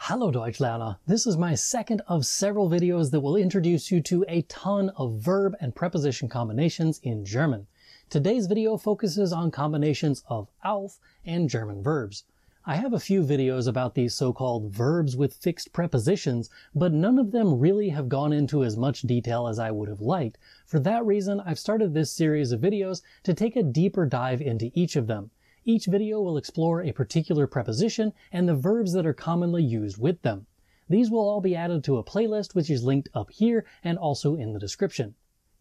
Hallo Deutschlerner! This is my second of several videos that will introduce you to a ton of verb and preposition combinations in German. Today's video focuses on combinations of auf and German verbs. I have a few videos about these so-called verbs with fixed prepositions, but none of them really have gone into as much detail as I would have liked. For that reason, I've started this series of videos to take a deeper dive into each of them. Each video will explore a particular preposition and the verbs that are commonly used with them. These will all be added to a playlist which is linked up here and also in the description.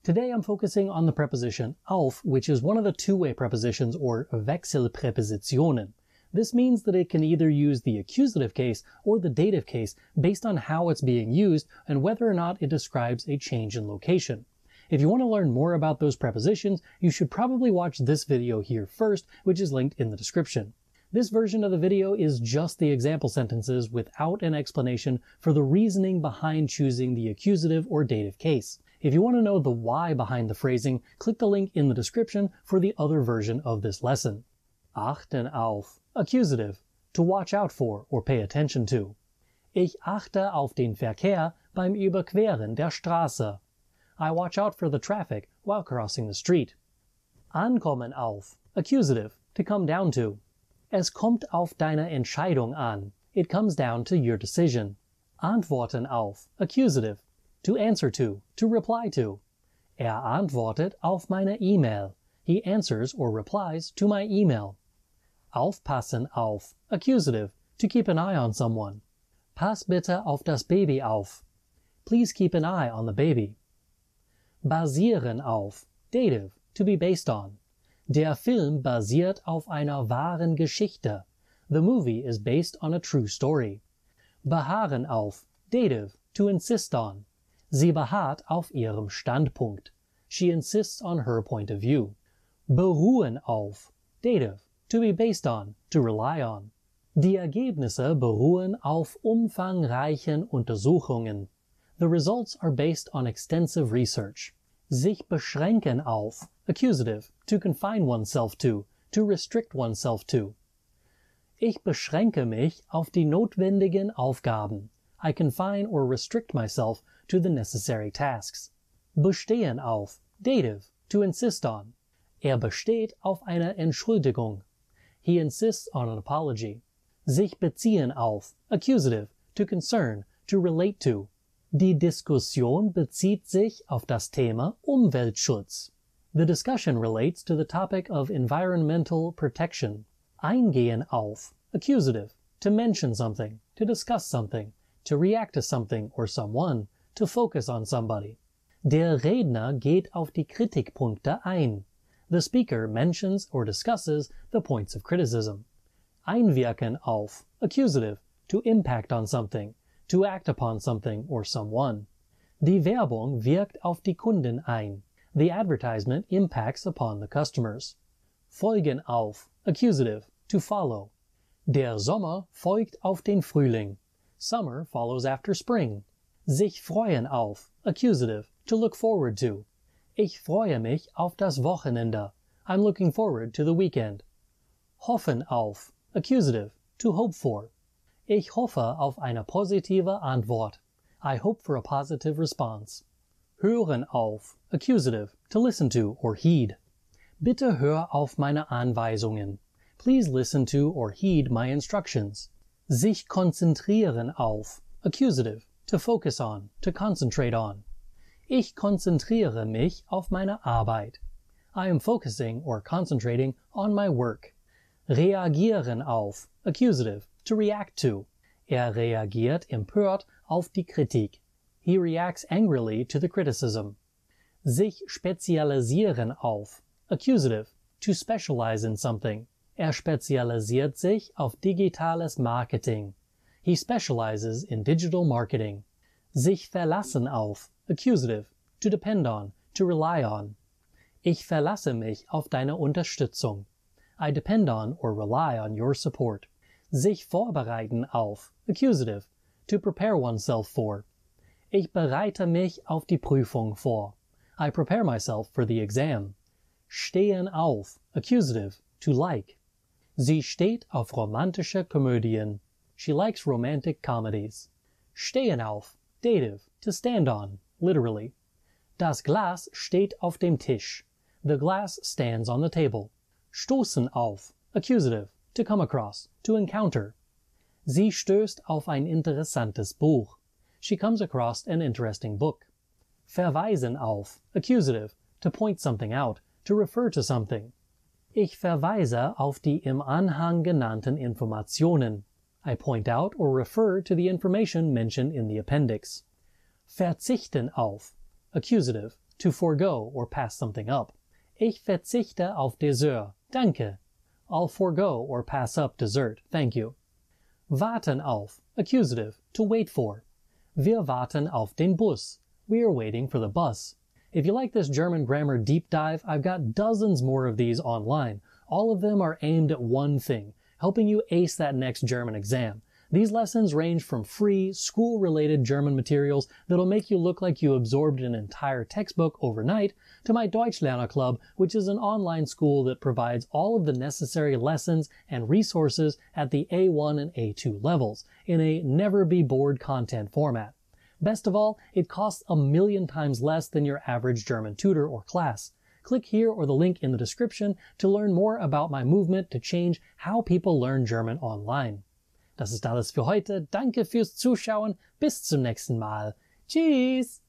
Today I'm focusing on the preposition auf, which is one of the two-way prepositions or Wechselpräpositionen. This means that it can either use the accusative case or the dative case based on how it's being used and whether or not it describes a change in location. If you want to learn more about those prepositions, you should probably watch this video here first, which is linked in the description. This version of the video is just the example sentences without an explanation for the reasoning behind choosing the accusative or dative case. If you want to know the why behind the phrasing, click the link in the description for the other version of this lesson. Achten auf, accusative, to watch out for or pay attention to. Ich achte auf den Verkehr beim Überqueren der Straße. I watch out for the traffic while crossing the street. Ankommen auf, accusative, to come down to. Es kommt auf deine Entscheidung an. It comes down to your decision. Antworten auf, accusative, to answer to reply to. Antwortet auf meine E-Mail. He answers or replies to my email. Aufpassen auf, accusative, to keep an eye on someone. Pass bitte auf das Baby auf. Please keep an eye on the baby. Basieren auf, dative, to be based on. Der Film basiert auf einer wahren Geschichte. The movie is based on a true story. Beharren auf, dative, to insist on. Sie beharrt auf ihrem Standpunkt. She insists on her point of view. Beruhen auf, dative, to be based on, to rely on. Die Ergebnisse beruhen auf umfangreichen Untersuchungen. The results are based on extensive research. Sich beschränken auf, accusative, to confine oneself to restrict oneself to. Ich beschränke mich auf die notwendigen Aufgaben. I confine or restrict myself to the necessary tasks. Bestehen auf, dative, to insist on. Besteht auf einer Entschuldigung. He insists on an apology. Sich beziehen auf, accusative, to concern, to relate to. Die Diskussion bezieht sich auf das Thema Umweltschutz. The discussion relates to the topic of environmental protection. Eingehen auf, accusative, to mention something, to discuss something, to react to something or someone, to focus on somebody. Der Redner geht auf die Kritikpunkte ein. The speaker mentions or discusses the points of criticism. Einwirken auf, accusative, to impact on something, to act upon something or someone. Die Werbung wirkt auf die Kunden ein. The advertisement impacts upon the customers. Folgen auf, accusative, to follow. Der Sommer folgt auf den Frühling. Summer follows after spring. Sich freuen auf, accusative, to look forward to. Ich freue mich auf das Wochenende. I'm looking forward to the weekend. Hoffen auf, accusative, to hope for. Ich hoffe auf eine positive Antwort. I hope for a positive response. Hören auf, accusative, to listen to or heed. Bitte hör auf meine Anweisungen. Please listen to or heed my instructions. Sich konzentrieren auf, accusative, to focus on, to concentrate on. Ich konzentriere mich auf meine Arbeit. I am focusing or concentrating on my work. Reagieren auf, accusative, to react to. Reagiert empört auf die Kritik. He reacts angrily to the criticism. Sich spezialisieren auf, accusative, to specialize in something. Spezialisiert sich auf digitales Marketing. He specializes in digital marketing. Sich verlassen auf, accusative, to depend on, to rely on. Ich verlasse mich auf deine Unterstützung. I depend on or rely on your support. Sich vorbereiten auf, accusative, to prepare oneself for. Ich bereite mich auf die Prüfung vor. I prepare myself for the exam. Stehen auf, accusative, to like. Sie steht auf romantische Komödien. She likes romantic comedies. Stehen auf, dative, to stand on, literally. Das Glas steht auf dem Tisch. The glass stands on the table. Stoßen auf, accusative, to come across, to encounter. Sie stößt auf ein interessantes Buch. She comes across an interesting book. Verweisen auf, accusative, to point something out, to refer to something. Ich verweise auf die im Anhang genannten Informationen. I point out or refer to the information mentioned in the appendix. Verzichten auf, accusative, to forego or pass something up. Ich verzichte auf Dessert, danke. I'll forego or pass up dessert, thank you. Warten auf, accusative, to wait for. Wir warten auf den Bus. We are waiting for the bus. If you like this German grammar deep dive, I've got dozens more of these online. All of them are aimed at one thing, helping you ace that next German exam. These lessons range from free, school-related German materials that'll make you look like you absorbed an entire textbook overnight, to my Deutschlerner Club, which is an online school that provides all of the necessary lessons and resources at the A1 and A2 levels, in a never-be-bored content format. Best of all, it costs 1,000,000 times less than your average German tutor or class. Click here or the link in the description to learn more about my movement to change how people learn German online. Das ist alles für heute. Danke fürs Zuschauen. Bis zum nächsten Mal. Tschüss!